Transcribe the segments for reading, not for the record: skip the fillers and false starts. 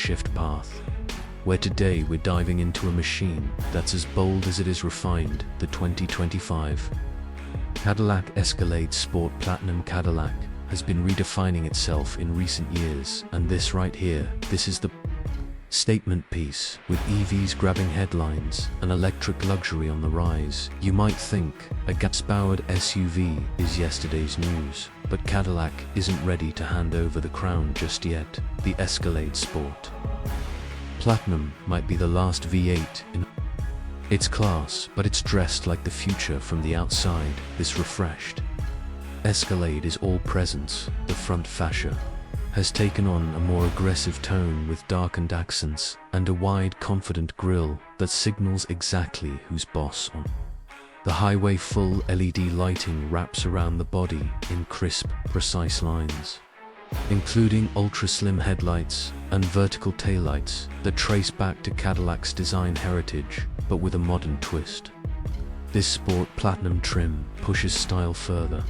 shift path, where today we're diving into a machine that's as bold as it is refined, the 2025 Cadillac Escalade Sport Platinum. Cadillac has been redefining itself in recent years, and this right here, this is the statement piece. With EVs grabbing headlines and electric luxury on the rise, you might think a gas-powered SUV is yesterday's news, but Cadillac isn't ready to hand over the crown just yet. The Escalade Sport Platinum might be the last V8 in its class, but it's dressed like the future from the outside. This refreshed Escalade is all presence. The front fascia has taken on a more aggressive tone with darkened accents and a wide, confident grille that signals exactly who's boss on the highway. Full LED lighting wraps around the body in crisp, precise lines, including ultra-slim headlights and vertical taillights that trace back to Cadillac's design heritage, but with a modern twist. This Sport Platinum trim pushes style further,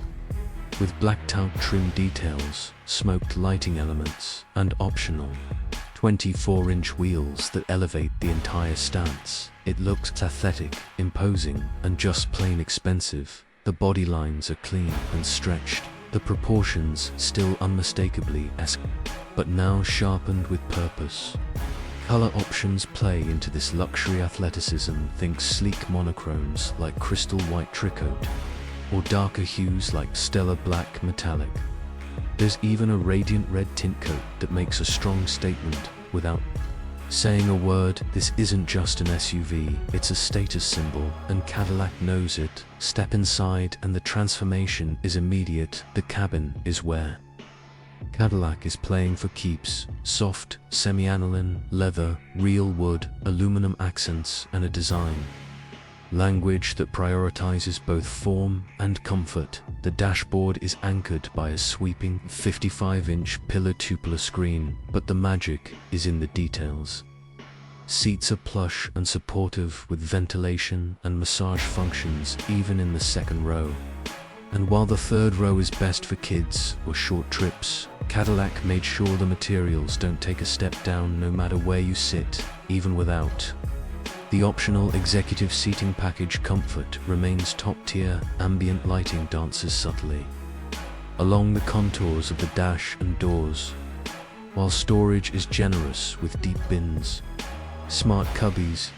with blacked-out trim details, smoked lighting elements, and optional 24-inch wheels that elevate the entire stance. It looks aesthetic, imposing, and just plain expensive. The body lines are clean and stretched, the proportions still unmistakably Escalade, but now sharpened with purpose. Color options play into this luxury athleticism. Think sleek monochromes like crystal white tricoat, or darker hues like stellar black metallic. There's even a radiant red tint coat that makes a strong statement without saying a word. This isn't just an SUV, it's a status symbol, and Cadillac knows it. Step inside and the transformation is immediate. The cabin is where Cadillac is playing for keeps. Soft, semi-aniline, leather, real wood, aluminum accents, and a design language that prioritizes both form and comfort. The dashboard is anchored by a sweeping 55-inch pillar-to-pillar screen, but the magic is in the details. Seats are plush and supportive with ventilation and massage functions even in the second row. And while the third row is best for kids or short trips, Cadillac made sure the materials don't take a step down no matter where you sit, even without the optional executive seating package. Comfort remains top tier. Ambient lighting dances subtly along the contours of the dash and doors, while storage is generous with deep bins, smart cubbies,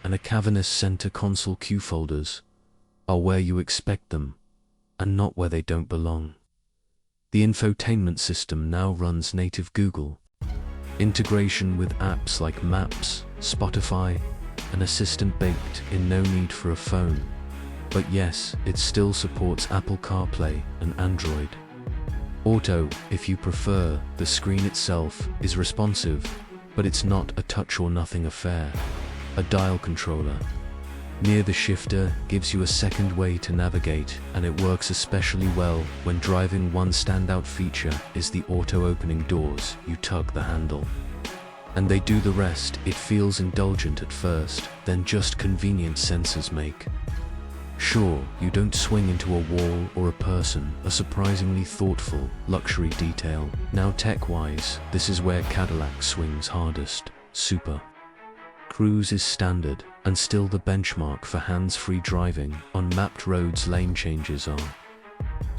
and a cavernous center console. Q folders are where you expect them, and not where they don't belong. The infotainment system now runs native Google integration with apps like Maps, Spotify, an assistant baked in. No need for a phone. But yes, it still supports Apple CarPlay and Android Auto if you prefer. The screen itself is responsive, but it's not a touch or nothing affair. A dial controller near the shifter gives you a second way to navigate, and it works especially well when driving. One standout feature is the auto-opening doors. You tug the handle and they do the rest. It feels indulgent at first, then just convenient sensors make sure you don't swing into a wall or a person. A surprisingly thoughtful luxury detail. Now tech-wise, this is where Cadillac swings hardest. Super Cruise is standard and still the benchmark for hands-free driving on mapped roads. Lane changes are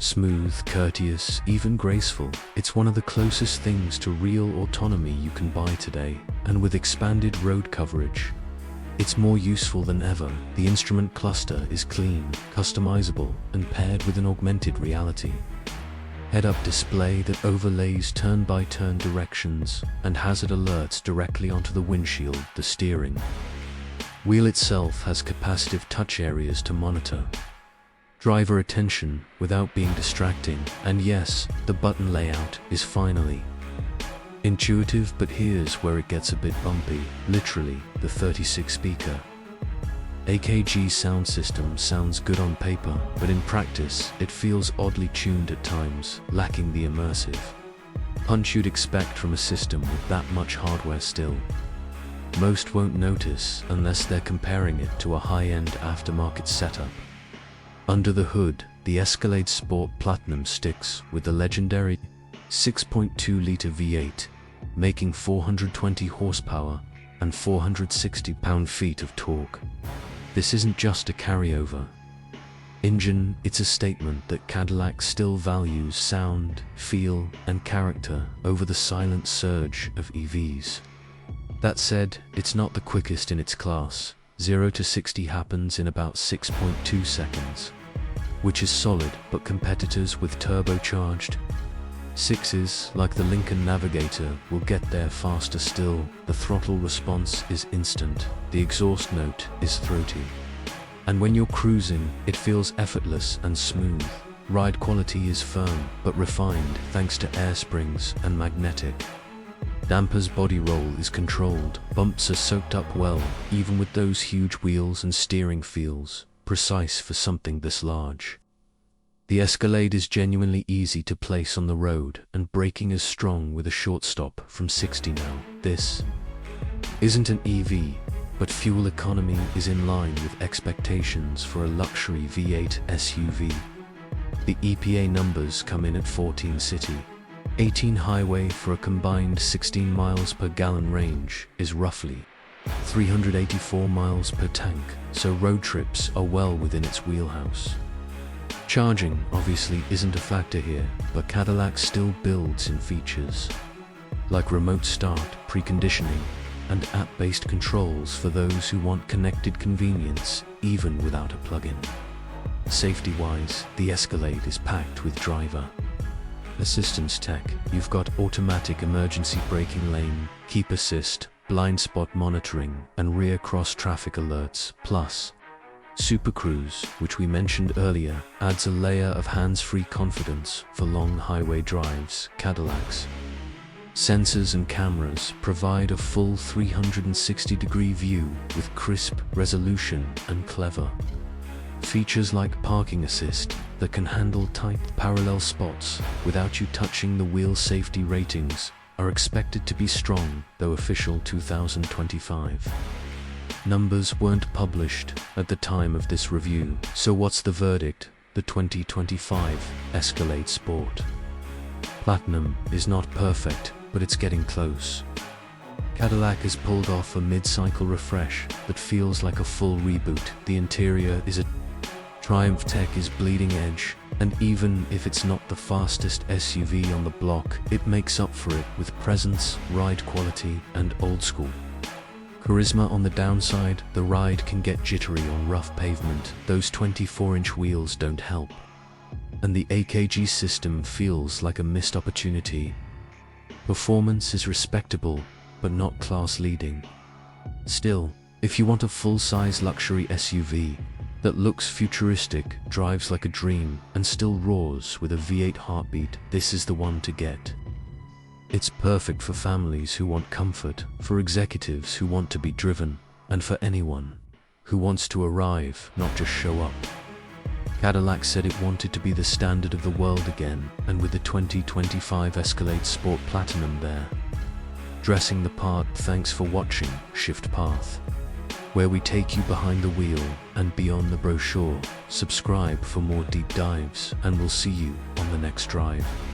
smooth, courteous, even graceful. It's one of the closest things to real autonomy you can buy today, and with expanded road coverage, it's more useful than ever. The instrument cluster is clean, customizable, and paired with an augmented reality head-up display that overlays turn-by-turn directions and hazard alerts directly onto the windshield. The steering wheel itself has capacitive touch areas to monitor driver attention without being distracting. And yes, the button layout is finally intuitive, but here's where it gets a bit bumpy. Literally, the 36-speaker AKG sound system sounds good on paper, but in practice, it feels oddly tuned at times, lacking the immersive punch you'd expect from a system with that much hardware still. Most won't notice unless they're comparing it to a high-end aftermarket setup. Under the hood, the Escalade Sport Platinum sticks with the legendary 6.2-liter V8 making 420 horsepower and 460 pound-feet of torque. This isn't just a carryover engine, it's a statement that Cadillac still values sound, feel, and character over the silent surge of EVs. That said, it's not the quickest in its class. 0 to 60 happens in about 6.2 seconds, which is solid, but competitors with turbocharged sixes, like the Lincoln Navigator, will get there faster still. The throttle response is instant, the exhaust note is throaty, and when you're cruising, it feels effortless and smooth. Ride quality is firm, but refined thanks to air springs and magnetic dampers. Body roll is controlled, bumps are soaked up well, even with those huge wheels, and steering feels precise for something this large. The Escalade is genuinely easy to place on the road, and braking is strong with a short stop from 60 now. This isn't an EV, but fuel economy is in line with expectations for a luxury V8 SUV. The EPA numbers come in at 14 city, 18 highway for a combined 16 miles per gallon. Range is roughly 384 miles per tank, so road trips are well within its wheelhouse. Charging obviously isn't a factor here, but Cadillac still builds in features like remote start, preconditioning, and app-based controls for those who want connected convenience even without a plug-in. Safety-wise, the Escalade is packed with driver assistance tech. You've got automatic emergency braking, lane keep assist, blind spot monitoring, and rear cross traffic alerts. Plus, Super Cruise, which we mentioned earlier, adds a layer of hands-free confidence for long highway drives. Cadillac's sensors and cameras provide a full 360-degree view with crisp resolution and clever features like parking assist that can handle tight parallel spots without you touching the wheel. Safety ratings are expected to be strong, though official 2025 numbers weren't published at the time of this review. So what's the verdict? The 2025 Escalade Sport Platinum is not perfect, but it's getting close. Cadillac has pulled off a mid-cycle refresh that feels like a full reboot. The interior is a Triumph. Tech is bleeding edge, and even if it's not the fastest SUV on the block, it makes up for it with presence, ride quality, and old-school charisma. On the downside, the ride can get jittery on rough pavement. Those 24-inch wheels don't help, and the AKG system feels like a missed opportunity. Performance is respectable, but not class-leading. Still, if you want a full-size luxury SUV that looks futuristic, drives like a dream, and still roars with a V8 heartbeat, this is the one to get. It's perfect for families who want comfort, for executives who want to be driven, and for anyone who wants to arrive, not just show up. Cadillac said it wanted to be the standard of the world again, and with the 2025 Escalade Sport Platinum there, dressing the part. Thanks for watching Shift Path, where we take you behind the wheel and beyond the brochure. Subscribe for more deep dives, and we'll see you on the next drive.